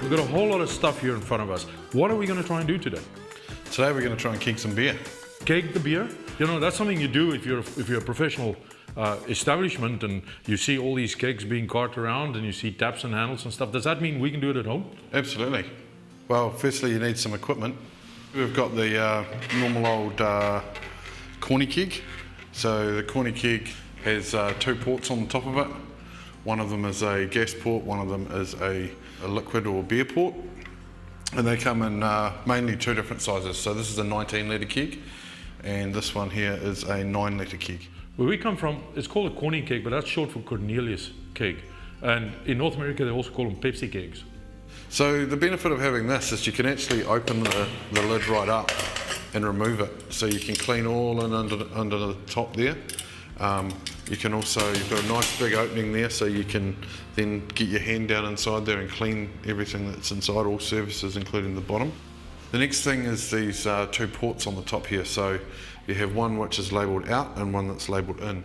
We've got a whole lot of stuff here in front of us. What are we going to try and do today? Today we're going to try and keg some beer. Keg the beer? You know, that's something you do if you're a professional establishment and you see all these kegs being carted around and you see taps and handles and stuff. Does that mean we can do it at home? Absolutely. Well, firstly you need some equipment. We've got the normal old corny keg. So the corny keg has two ports on the top of it. One of them is a gas port, one of them is a liquid or beer port. And they come in mainly two different sizes. So this is a 19 litre keg and this one here is a 9 litre keg. Where we come from, it's called a corny keg, but that's short for Cornelius keg. And in North America, they also call them Pepsi kegs. So the benefit of having this is you can actually open the lid right up and remove it. So you can clean all in under the top there. You can also, you've got a nice big opening there so you can then get your hand down inside there and clean everything that's inside, all surfaces including the bottom. The next thing is these two ports on the top here. So you have one which is labelled out and one that's labelled in.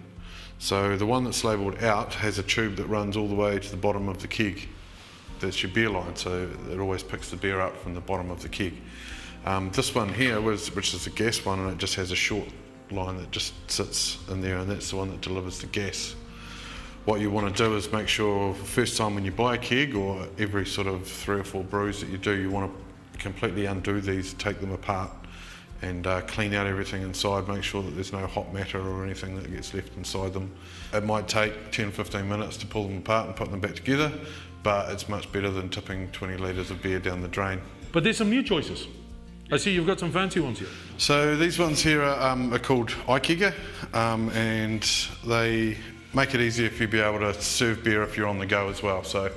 So the one that's labelled out has a tube that runs all the way to the bottom of the keg. That's your beer line, so it always picks the beer up from the bottom of the keg. This one here, which is a gas one, and it just has a short line that just sits in there, and that's the one that delivers the gas. What you want to do is make sure first time when you buy a keg, or every sort of 3 or 4 brews that you do, you want to completely undo these, take them apart and clean out everything inside, make sure that there's no hot matter or anything that gets left inside them. It might take 10-15 minutes to pull them apart and put them back together, but it's much better than tipping 20 litres of beer down the drain. But there's some new choices. I see you've got some fancy ones here. So these ones here are called iKegger, and they make it easier for you to be able to serve beer if you're on the go as well. So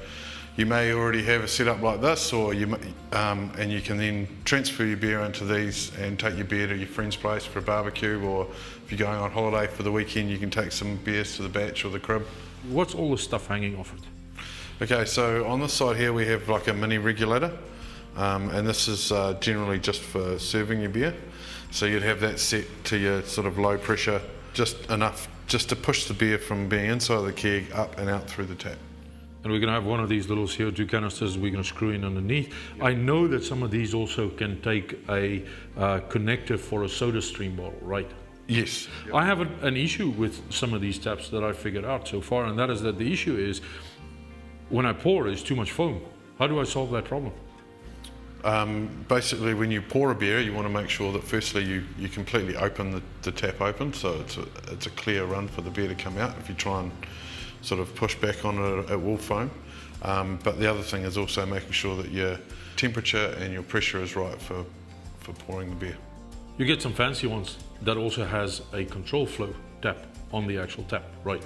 you may already have a setup like this, or and you can then transfer your beer into these and take your beer to your friend's place for a barbecue, or if you're going on holiday for the weekend, you can take some beers to the batch or the crib. What's all the stuff hanging off it? Okay, so on this side here we have like a mini regulator, and this is generally just for serving your beer. So you'd have that set to your sort of low pressure, just enough just to push the beer from being inside the keg up and out through the tap. And we're going to have one of these little CO2 canisters we're going to screw in underneath. I know that some of these also can take a connector for a soda stream bottle, right? Yes. I have an issue with some of these taps that I figured out so far, and that is that the issue is when I pour, it's too much foam. How do I solve that problem? Basically, when you pour a beer, you want to make sure that firstly you completely open the tap open, so it's a clear run for the beer to come out. If you try and sort of push back on it, it will foam. But the other thing is also making sure that your temperature and your pressure is right for pouring the beer. You get some fancy ones that also has a control flow tap on the actual tap, right?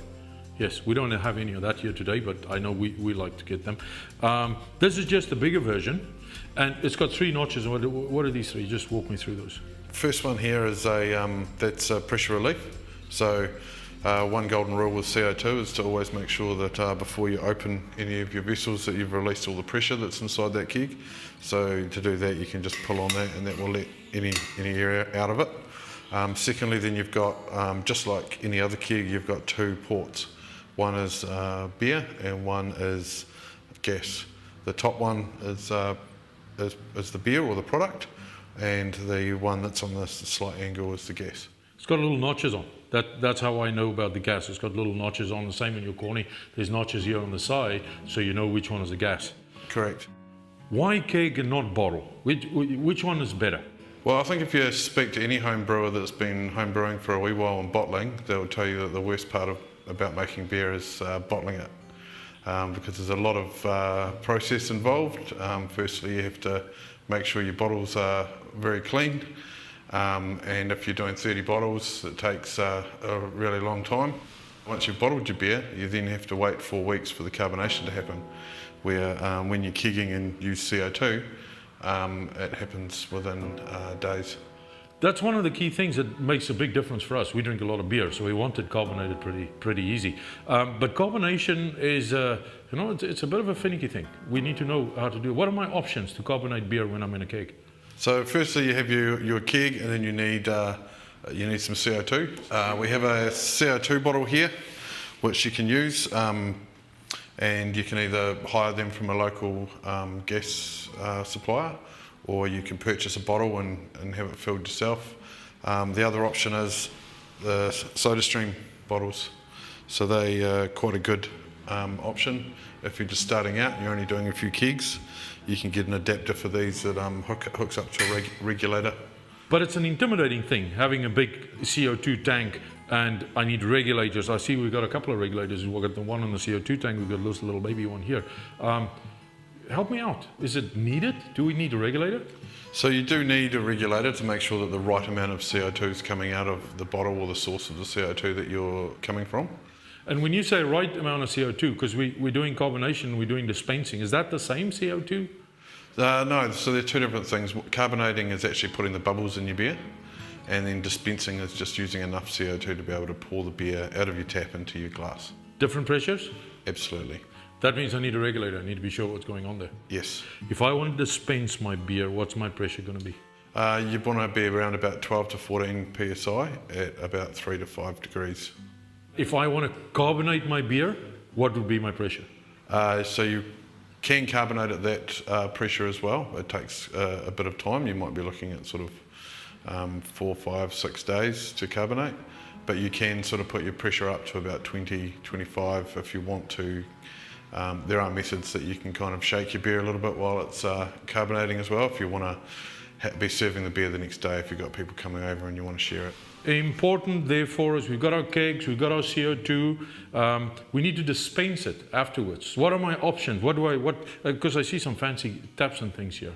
Yes, we don't have any of that here today, but I know we like to get them. This is just the bigger version, and it's got 3 notches. What are these 3? Just walk me through those. First one here is that's pressure relief. So one golden rule with CO2 is to always make sure that before you open any of your vessels that you've released all the pressure that's inside that keg. So to do that, you can just pull on that and that will let any air out of it. Secondly, then you've got, just like any other keg, you've got 2 ports. One is beer and one is gas. The top one is the beer or the product, and the one that's on this slight angle is the gas. It's got little notches on. That's how I know about the gas. It's got little notches on, the same in your corny. There's notches here on the side, so you know which one is the gas. Correct. Why keg and not bottle? Which one is better? Well, I think if you speak to any home brewer that's been home brewing for a wee while and bottling, they'll tell you that the worst part about making beer is bottling it, because there's a lot of process involved. Firstly, you have to make sure your bottles are very clean, and if you're doing 30 bottles, it takes a really long time. Once you've bottled your beer, you then have to wait 4 weeks for the carbonation to happen, where when you're kegging and use CO2, it happens within days. That's one of the key things that makes a big difference for us. We drink a lot of beer, so we want it carbonated pretty easy. But carbonation is, it's a bit of a finicky thing. We need to know how to do it. What are my options to carbonate beer when I'm in a keg? So firstly, you have your keg, and then you need some CO2. We have a CO2 bottle here, which you can use. and you can either hire them from a local gas supplier, or you can purchase a bottle and have it filled yourself. The other option is the SodaStream bottles. So they are quite a good option. If you're just starting out and you're only doing a few kegs, you can get an adapter for these that hooks up to a regulator. But it's an intimidating thing, having a big CO2 tank, and I need regulators. I see we've got a couple of regulators. We've got the one on the CO2 tank, we've got this little baby one here. Help me out. Is it needed? Do we need a regulator? So you do need a regulator to make sure that the right amount of CO2 is coming out of the bottle or the source of the CO2 that you're coming from. And when you say right amount of CO2, because we're doing carbonation, we're doing dispensing, is that the same CO2? No, so they're two different things. Carbonating is actually putting the bubbles in your beer, and then dispensing is just using enough CO2 to be able to pour the beer out of your tap into your glass. Different pressures? Absolutely. That means I need a regulator. I need to be sure what's going on there. Yes. If I want to dispense my beer, what's my pressure going to be? You want to be around about 12 to 14 psi at about 3 to 5 degrees. If I want to carbonate my beer, what would be my pressure? So you can carbonate at that pressure as well. It takes a bit of time. You might be looking at sort of 4, 5, 6 days to carbonate, but you can sort of put your pressure up to about 20, 25 if you want to. There are methods that you can kind of shake your beer a little bit while it's carbonating as well, if you want to be serving the beer the next day, if you've got people coming over and you want to share it. Important therefore is we've got our kegs, we've got our CO2, we need to dispense it afterwards. What are my options? Because I see some fancy taps and things here.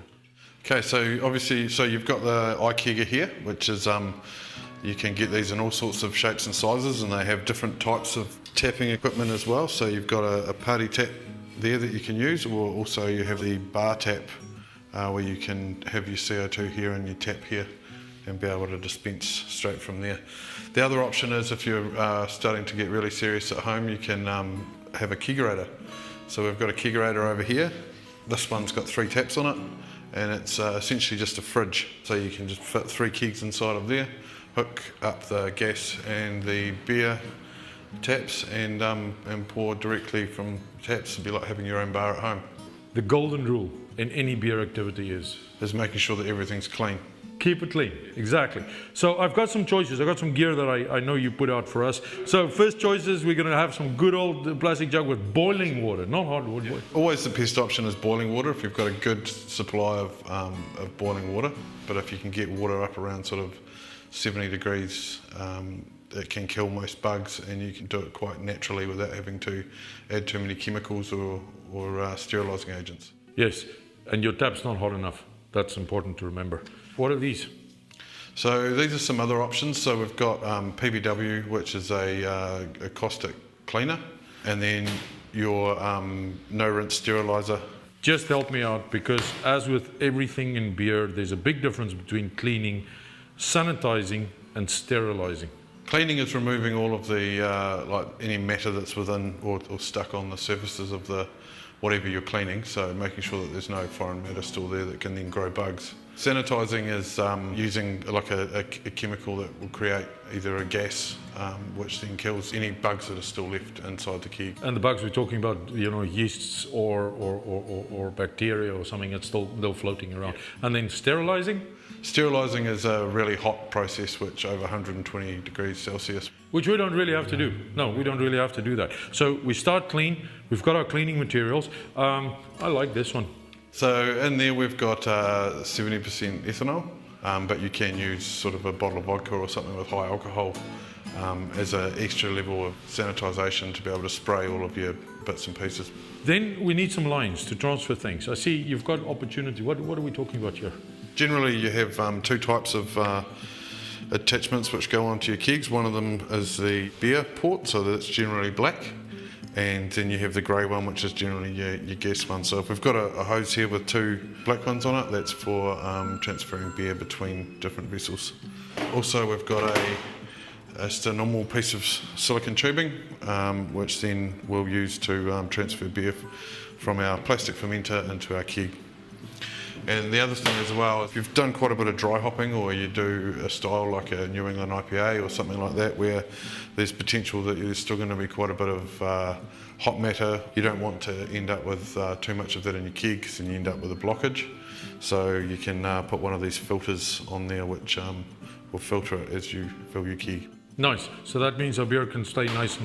Okay, so obviously, you've got the iKegger here, which is, you can get these in all sorts of shapes and sizes, and they have different types of tapping equipment as well. So you've got a party tap there that you can use, or also you have the bar tap where you can have your CO2 here and your tap here and be able to dispense straight from there. The other option is if you're starting to get really serious at home, you can have a kegerator. So we've got a kegerator over here. This one's got 3 taps on it, and it's essentially just a fridge. So you can just fit 3 kegs inside of there, hook up the gas and the beer taps, and pour directly from taps. It'd be like having your own bar at home. The golden rule in any beer activity is making sure that everything's clean. keep it clean, exactly. So I've got some choices. I've got some gear that I know you put out for us. So first choice is we're going to have some good old plastic jug with boiling water, not hot water. Yeah. Always the best option is boiling water if you've got a good supply of boiling water. But if you can get water up around sort of 70 degrees, it can kill most bugs, and you can do it quite naturally without having to add too many chemicals or sterilising agents. Yes, and your tap's not hot enough. That's important to remember. What are these? So these are some other options. So we've got PBW, which is a caustic cleaner, and then your no-rinse steriliser. Just help me out, because as with everything in beer, there's a big difference between cleaning, sanitizing, and sterilizing. Cleaning is removing all of the like any matter that's within or stuck on the surfaces of the whatever you're cleaning, so making sure that there's no foreign matter still there that can then grow bugs. Sanitizing is using like a chemical that will create either a gas which then kills any bugs that are still left inside the keg. And the bugs we're talking about, you know, yeasts or bacteria or something that's still floating around. And then sterilizing? Sterilising is a really hot process, which over 120 degrees Celsius. Which we don't really have to do. No, we don't really have to do that. So we start clean, we've got our cleaning materials. I like this one. So in there we've got 70% ethanol, but you can use sort of a bottle of vodka or something with high alcohol as an extra level of sanitisation to be able to spray all of your bits and pieces. Then we need some lines to transfer things. I see you've got opportunity. What are we talking about here? Generally you have two types of attachments which go onto your kegs. One of them is the beer port, so that's generally black, and then you have the grey one, which is generally your gas one. So if we've got a hose here with two black ones on it, that's for transferring beer between different vessels. Also we've got just a normal piece of silicone tubing, which then we'll use to transfer beer from our plastic fermenter into our keg. And the other thing as well, if you've done quite a bit of dry hopping, or you do a style like a New England IPA or something like that, where there's potential that there's still going to be quite a bit of hot matter, you don't want to end up with too much of that in your keg, because then you end up with a blockage. So you can put one of these filters on there which will filter it as you fill your keg. Nice. So that means our beer can stay nice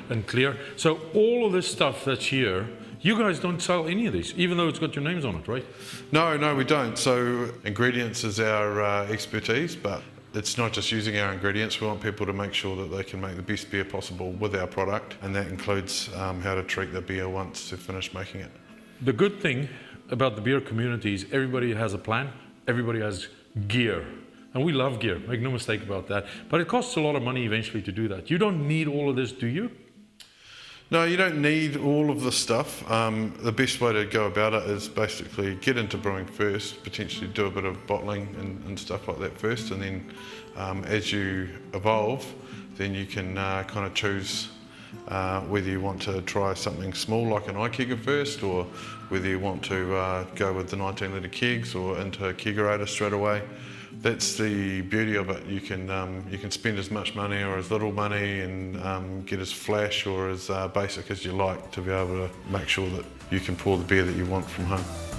and clear. So all of this stuff that's here, you guys don't sell any of these, even though it's got your names on it, right? No, we don't. So ingredients is our expertise, but it's not just using our ingredients. We want people to make sure that they can make the best beer possible with our product, and that includes how to treat the beer once they've finished making it. The good thing about the beer community is everybody has a plan, everybody has gear. And we love gear, make no mistake about that. But it costs a lot of money eventually to do that. You don't need all of this, do you? No, you don't need all of the stuff. The best way to go about it is basically get into brewing first, potentially do a bit of bottling and stuff like that first, and then as you evolve, then you can kind of choose whether you want to try something small like an iKegger first, or whether you want to go with the 19 litre kegs or into a kegerator straight away. That's the beauty of it. You can spend as much money or as little money, and get as flash or as basic as you like, to be able to make sure that you can pour the beer that you want from home.